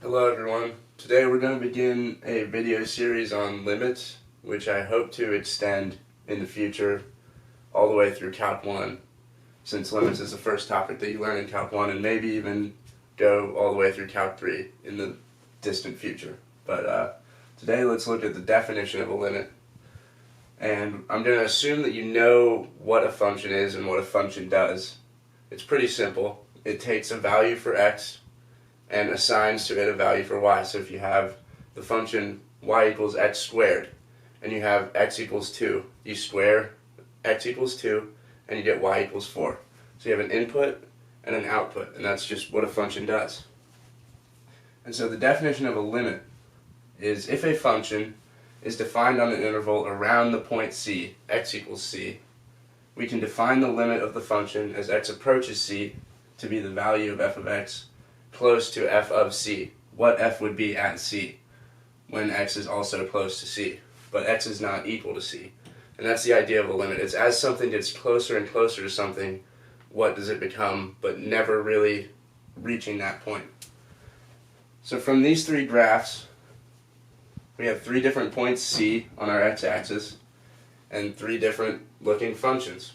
Hello everyone. Today we're going to begin a video series on limits, which I hope to extend in the future all the way through Calc 1, since limits is the first topic that you learn in Calc 1, and maybe even go all the way through Calc 3 in the distant future. But today let's look at the definition of a limit. And I'm going to assume that you know what a function is and what a function does. It's pretty simple. It takes a value for x and assigns to it a value for y. So if you have the function y equals x squared and you have x equals 2, you square x equals 2 and you get y equals 4. So you have an input and an output, and that's just what a function does. And so the definition of a limit is if a function is defined on an interval around the point c, x equals c, we can define the limit of the function as x approaches c to be the value of f of x close to f of c, what f would be at c when x is also close to c, but x is not equal to c. And that's the idea of a limit. It's as something gets closer and closer to something, what does it become, but never really reaching that point. So from these three graphs, we have three different points c on our x-axis and three different looking functions.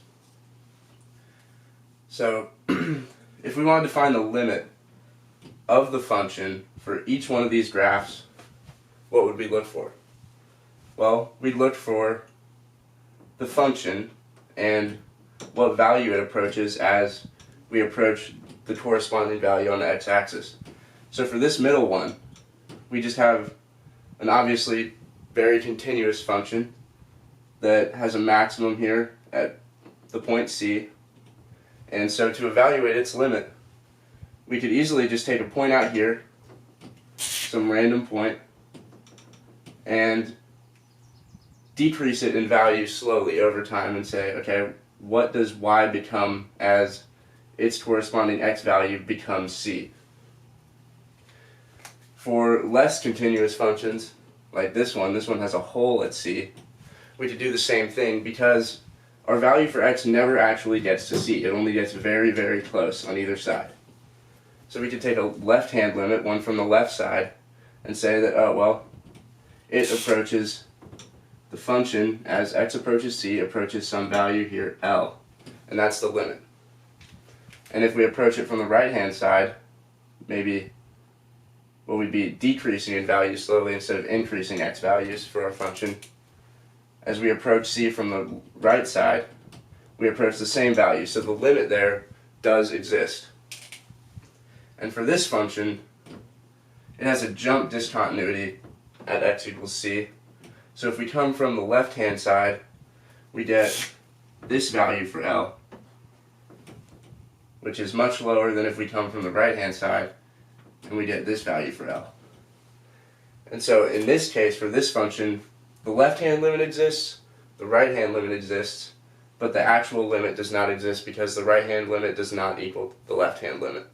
So if we wanted to find the limit of the function for each one of these graphs, what would we look for? Well, we'd look for the function and what value it approaches as we approach the corresponding value on the x-axis. So for this middle one, we just have an obviously very continuous function that has a maximum here at the point c, and so to evaluate its limit, we could easily just take a point out here, some random point, and decrease it in value slowly over time and say, okay, what does y become as its corresponding x value becomes c? For less continuous functions, like this one has a hole at c, we could do the same thing because our value for x never actually gets to c. It only gets very, very close on either side. So we could take a left-hand limit, one from the left side, and say that, oh, well, it approaches the function as x approaches c, approaches some value here, L, and that's the limit. And if we approach it from the right-hand side, maybe we'd be decreasing in value slowly instead of increasing x values for our function. As we approach c from the right side, we approach the same value, so the limit there does exist. And for this function, it has a jump discontinuity at x equals c. So if we come from the left-hand side, we get this value for L, which is much lower than if we come from the right-hand side, and we get this value for L. And so in this case, for this function, the left-hand limit exists, the right-hand limit exists, but the actual limit does not exist because the right-hand limit does not equal the left-hand limit.